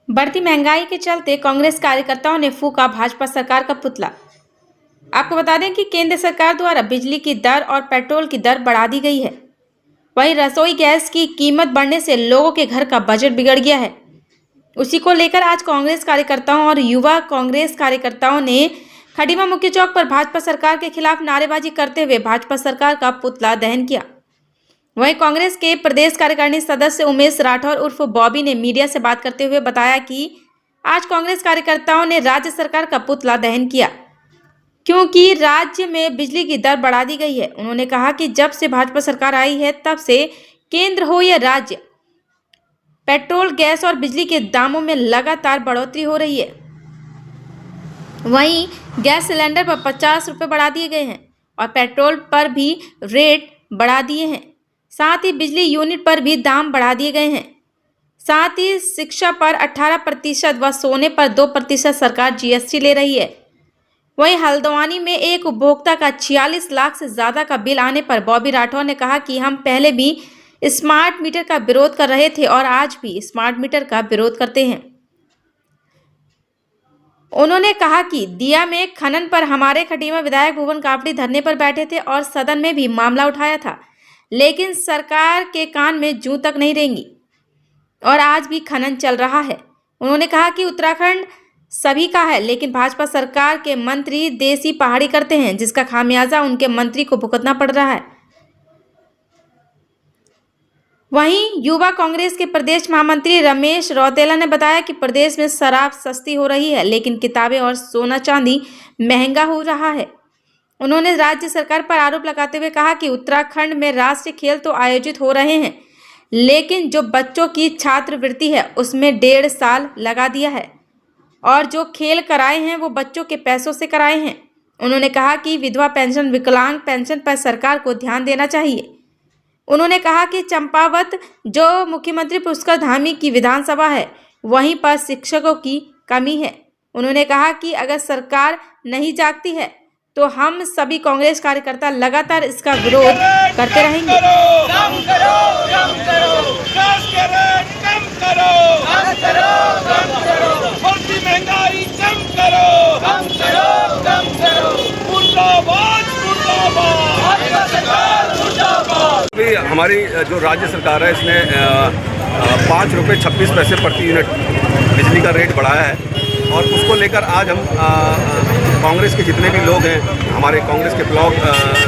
बढ़ती महंगाई के चलते कांग्रेस कार्यकर्ताओं ने फूंका भाजपा सरकार का पुतला। आपको बता दें कि केंद्र सरकार द्वारा बिजली की दर और पेट्रोल की दर बढ़ा दी गई है। वहीं रसोई गैस की कीमत बढ़ने से लोगों के घर का बजट बिगड़ गया है। उसी को लेकर आज कांग्रेस कार्यकर्ताओं और युवा कांग्रेस कार्यकर्ताओं ने खटीमा मुख्य चौक पर भाजपा सरकार के खिलाफ नारेबाजी करते हुए भाजपा सरकार का पुतला दहन किया। वहीं कांग्रेस के प्रदेश कार्यकारिणी सदस्य उमेश राठौर उर्फ बॉबी ने मीडिया से बात करते हुए बताया कि आज कांग्रेस कार्यकर्ताओं ने राज्य सरकार का पुतला दहन किया क्योंकि राज्य में बिजली की दर बढ़ा दी गई है। उन्होंने कहा कि जब से भाजपा सरकार आई है तब से केंद्र हो या राज्य, पेट्रोल, गैस और बिजली के दामों में लगातार बढ़ोतरी हो रही है। वहीं गैस सिलेंडर पर 50 रुपये बढ़ा दिए गए हैं और पेट्रोल पर भी रेट बढ़ा दिए हैं। साथ ही बिजली यूनिट पर भी दाम बढ़ा दिए गए हैं। साथ ही शिक्षा पर 18% व सोने पर 2% सरकार जीएसटी ले रही है। वहीं हल्द्वानी में एक उपभोक्ता का 46 लाख से ज़्यादा का बिल आने पर बॉबी राठौर ने कहा कि हम पहले भी स्मार्ट मीटर का विरोध कर रहे थे और आज भी स्मार्ट मीटर का विरोध करते हैं। उन्होंने कहा कि दिया में खनन पर हमारे खटीमा विधायक भुवन कापड़ी धरने पर बैठे थे और सदन में भी मामला उठाया था, लेकिन सरकार के कान में जूं तक नहीं रेंगी और आज भी खनन चल रहा है। उन्होंने कहा कि उत्तराखंड सभी का है, लेकिन भाजपा सरकार के मंत्री देसी पहाड़ी करते हैं, जिसका खामियाजा उनके मंत्री को भुगतना पड़ रहा है। वहीं युवा कांग्रेस के प्रदेश महामंत्री रमेश रौतेला ने बताया कि प्रदेश में शराब सस्ती हो रही है, लेकिन किताबें और सोना चांदी महंगा हो रहा है। उन्होंने राज्य सरकार पर आरोप लगाते हुए कहा कि उत्तराखंड में राष्ट्रीय खेल तो आयोजित हो रहे हैं, लेकिन जो बच्चों की छात्रवृत्ति है उसमें 1.5 साल लगा दिया है और जो खेल कराए हैं वो बच्चों के पैसों से कराए हैं। उन्होंने कहा कि विधवा पेंशन, विकलांग पेंशन पर सरकार को ध्यान देना चाहिए। उन्होंने कहा कि चंपावत जो मुख्यमंत्री पुष्कर धामी की विधानसभा है, वहीं पर शिक्षकों की कमी है। उन्होंने कहा कि अगर सरकार नहीं जागती है तो हम सभी कांग्रेस कार्यकर्ता लगातार इसका विरोध करते रहेंगे। हमारी जो राज्य सरकार है इसने 5 रुपये 26 पैसे प्रति यूनिट बिजली का रेट बढ़ाया है और उसको लेकर आज हम कांग्रेस के जितने भी लोग हैं, हमारे कांग्रेस के ब्लॉक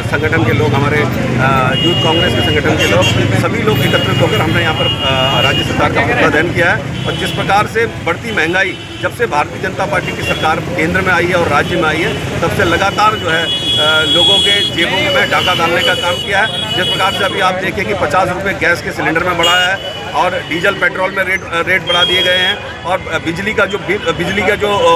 संगठन के लोग, हमारे यूथ कांग्रेस के संगठन के लोग, सभी लोग एकत्रित होकर हमने यहाँ पर राज्य सरकार का पुतला दहन किया है। और जिस प्रकार से बढ़ती महंगाई जब से भारतीय जनता पार्टी की सरकार केंद्र में आई है और राज्य में आई है, तब से लगातार जो है लोगों के जेबों में डाका डालने का काम किया है। जिस प्रकार से अभी आप देखें कि 50 रुपये गैस के सिलेंडर में बढ़ाया है और डीजल पेट्रोल में रेट बढ़ा दिए गए हैं और बिजली का जो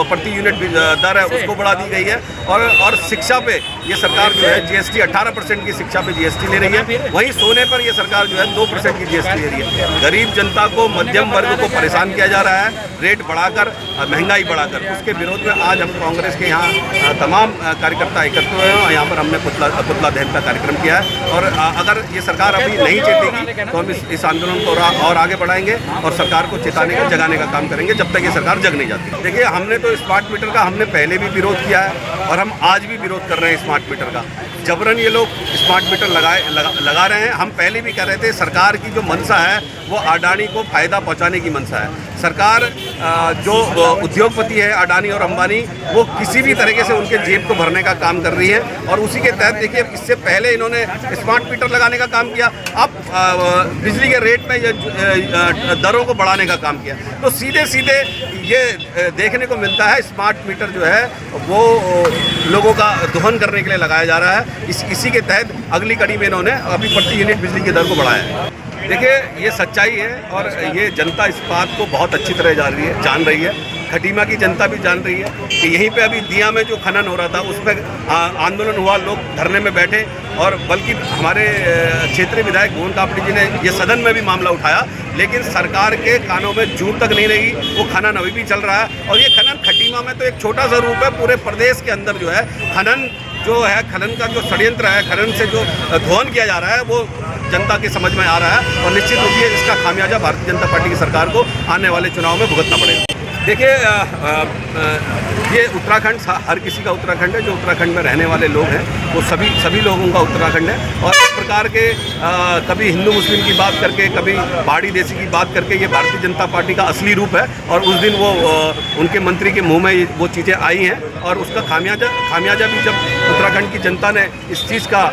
प्रति यूनिट दर है उसको बढ़ा दी गई है। और शिक्षा पे ये सरकार जो है जीएसटी 18% की शिक्षा पे जीएसटी ले रही है। वहीं सोने पर ये सरकार जो है 2% की जीएसटी ले रही है। गरीब जनता को, मध्यम वर्ग को परेशान किया जा रहा है रेट बढ़ाकर, महंगाई बढ़ाकर। उसके विरोध में आज हम कांग्रेस के यहाँ तमाम कार्यकर्ता एकत्र हुए हैं और यहाँ पर हमने पुतला दहन का कार्यक्रम किया है। और अगर ये सरकार अभी नहीं चेतेगी तो हम इस आंदोलन को और आगे बढ़ाएंगे और सरकार को चेताने का, जगाने का काम करेंगे जब तक ये सरकार जग नहीं जाती। देखिए, हमने तो स्मार्ट मीटर का हमने पहले भी विरोध किया है और हम आज भी विरोध कर रहे हैं स्मार्ट मीटर का। जबरन ये लोग स्मार्ट मीटर लगा रहे हैं। हम पहले भी कह रहे थे सरकार की जो मंशा है वो अडानी को फ़ायदा पहुंचाने की मंशा है। सरकार जो उद्योगपति है अडानी और अंबानी, वो किसी भी तरीके से उनके जेब को भरने का काम कर रही है और उसी के तहत देखिए, इससे पहले इन्होंने स्मार्ट मीटर लगाने का काम किया, अब बिजली के रेट में दरों को बढ़ाने का काम किया। तो सीधे सीधे ये देखने को मिलता है स्मार्ट मीटर जो है वो लोगों का दोहन करने के लिए लगाया जा रहा है। इसी के तहत अगली कड़ी में इन्होंने अभी प्रति यूनिट बिजली की दर को बढ़ाया है। देखिए, ये सच्चाई है और ये जनता इस बात को बहुत अच्छी तरह जान रही है। खटीमा की जनता भी जान रही है कि यहीं पे अभी दिया में जो खनन हो रहा था उसमें आंदोलन हुआ, लोग धरने में बैठे और बल्कि हमारे क्षेत्रीय विधायक भुवन कापड़ी जी ने ये सदन में भी मामला उठाया, लेकिन सरकार के कानों में जूं तक नहीं रही। वो खनन अभी भी चल रहा है और ये खनन खटीमा में तो एक छोटा सा रूप है, पूरे प्रदेश के अंदर जो है खनन का जो षड्यंत्र है, खनन से जो धोहन किया जा रहा है वो जनता के समझ में आ रहा है और निश्चित रूप से इसका खामियाजा भारतीय जनता पार्टी की सरकार को आने वाले चुनाव में भुगतना पड़ेगा। देखिए, ये उत्तराखंड हर किसी का उत्तराखंड है। जो उत्तराखंड में रहने वाले लोग हैं वो सभी लोगों का उत्तराखंड है। और इस प्रकार के कभी हिंदू मुस्लिम की बात करके, कभी पहाड़ी देसी की बात करके, ये भारतीय जनता पार्टी का असली रूप है। और उस दिन वो उनके मंत्री के मुंह में वो चीज़ें आई हैं और उसका खामियाजा भी जब उत्तराखंड की जनता ने इस चीज़ का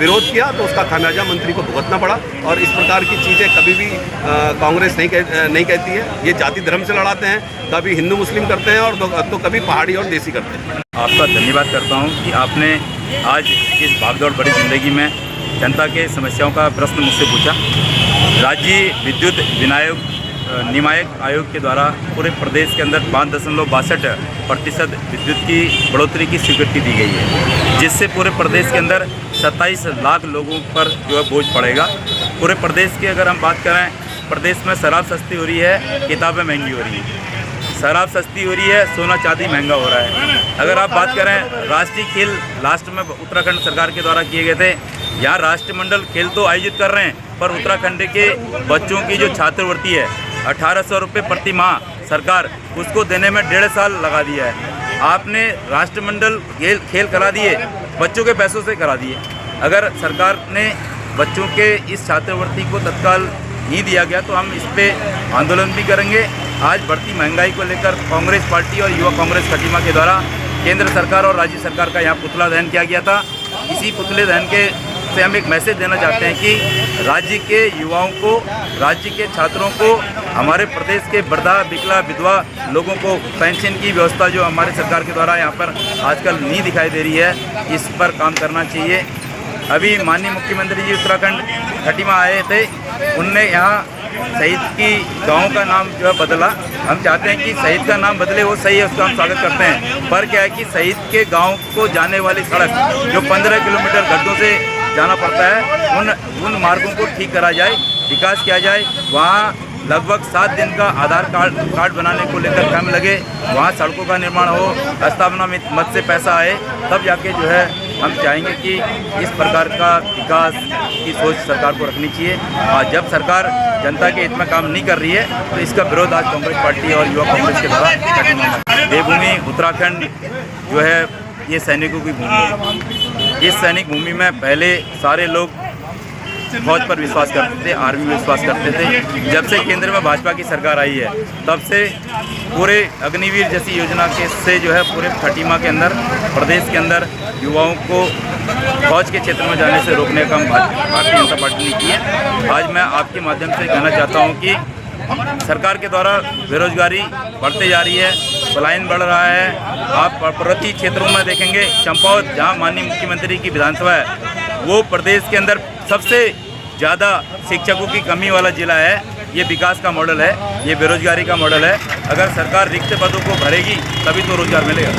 विरोध किया तो उसका खामियाजा मंत्री को भुगतना पड़ा। और इस प्रकार की चीज़ें कभी भी कांग्रेस नहीं कहती है। ये जाति धर्म से लड़ाते हैं, कभी हिंदू मुस्लिम करते हैं और तो कभी पहाड़ी और देसी करते हैं। आपका धन्यवाद करता हूं कि आपने आज इस भागदौड़ भरी ज़िंदगी में जनता के समस्याओं का प्रश्न मुझसे पूछा। राज्य विद्युत नियामक आयोग के द्वारा पूरे प्रदेश के अंदर 5.62% विद्युत की बढ़ोतरी की स्वीकृति दी गई है, जिससे पूरे प्रदेश के अंदर 27 लाख लोगों पर जो है बोझ पड़ेगा। पूरे प्रदेश की अगर हम बात करें, प्रदेश में शराब सस्ती हो रही है, किताबें महंगी हो रही हैं। शराब सस्ती हो रही है, सोना चांदी महंगा हो रहा है। अगर आप बात करें राष्ट्रीय खेल लास्ट में उत्तराखंड सरकार के द्वारा किए गए थे, यहाँ राष्ट्रमंडल खेल तो आयोजित कर रहे हैं, पर उत्तराखंड के बच्चों की जो छात्रवृत्ति है 1800 रुपये प्रति माह, सरकार उसको देने में 1.5 साल लगा दिया है। आपने राष्ट्रमंडल खेल करा दिए, बच्चों के पैसों से करा दिए। अगर सरकार ने बच्चों के इस छात्रवृत्ति को तत्काल नहीं दिया गया तो हम इस पर आंदोलन भी करेंगे। आज बढ़ती महंगाई को लेकर कांग्रेस पार्टी और युवा कांग्रेस खटीमा के द्वारा केंद्र सरकार और राज्य सरकार का यहाँ पुतला दहन किया गया था। इसी पुतले दहन से हम एक मैसेज देना चाहते हैं कि राज्य के युवाओं को, राज्य के छात्रों को, हमारे प्रदेश के वृद्धा, विकला, विधवा लोगों को पेंशन की व्यवस्था जो हमारे सरकार के द्वारा यहाँ पर आजकल नहीं दिखाई दे रही है, इस पर काम करना चाहिए। अभी माननीय मुख्यमंत्री जी उत्तराखंड खटीमा आए थे, उनने यहाँ शहीद की गांव का नाम जो है बदला। हम चाहते हैं कि शहीद का नाम बदले, वो सही है, उसका हम स्वागत करते हैं। पर क्या है कि शहीद के गांव को जाने वाली सड़क जो 15 किलोमीटर गड्ढों से जाना पड़ता है, उन मार्गों को ठीक करा जाए, विकास किया जाए। वहाँ लगभग 7 दिन का आधार कार्ड बनाने को लेकर काम लगे, वहाँ सड़कों का निर्माण हो, स्थापना में मत से पैसा आए, तब जाके जो है हम चाहेंगे कि इस प्रकार का विकास की सोच सरकार को रखनी चाहिए। और जब सरकार जनता के हित में काम नहीं कर रही है तो इसका विरोध आज कांग्रेस पार्टी और युवा कांग्रेस के द्वारा। देवभूमि उत्तराखंड जो है ये सैनिकों की भूमि है। इस सैनिक भूमि में पहले सारे लोग फौज पर विश्वास करते थे, आर्मी में विश्वास करते थे। जब से केंद्र में भाजपा की सरकार आई है तब से पूरे अग्निवीर जैसी योजना के से जो है पूरे खटीमा के अंदर, प्रदेश के अंदर युवाओं को फौज के क्षेत्र में जाने से रोकने का भारतीय जनता पार्टी ने किया है। आज मैं आपके माध्यम से कहना चाहता हूँ कि सरकार के द्वारा बेरोजगारी बढ़ते जा रही है, पलायन बढ़ रहा है। आप पर्वतीय क्षेत्रों में देखेंगे, चंपावत जहाँ माननीय मुख्यमंत्री की विधानसभा है, वो प्रदेश के अंदर सबसे ज़्यादा शिक्षकों की कमी वाला जिला है। ये विकास का मॉडल है, ये बेरोजगारी का मॉडल है। अगर सरकार रिक्त पदों को भरेगी तभी तो रोजगार मिलेगा।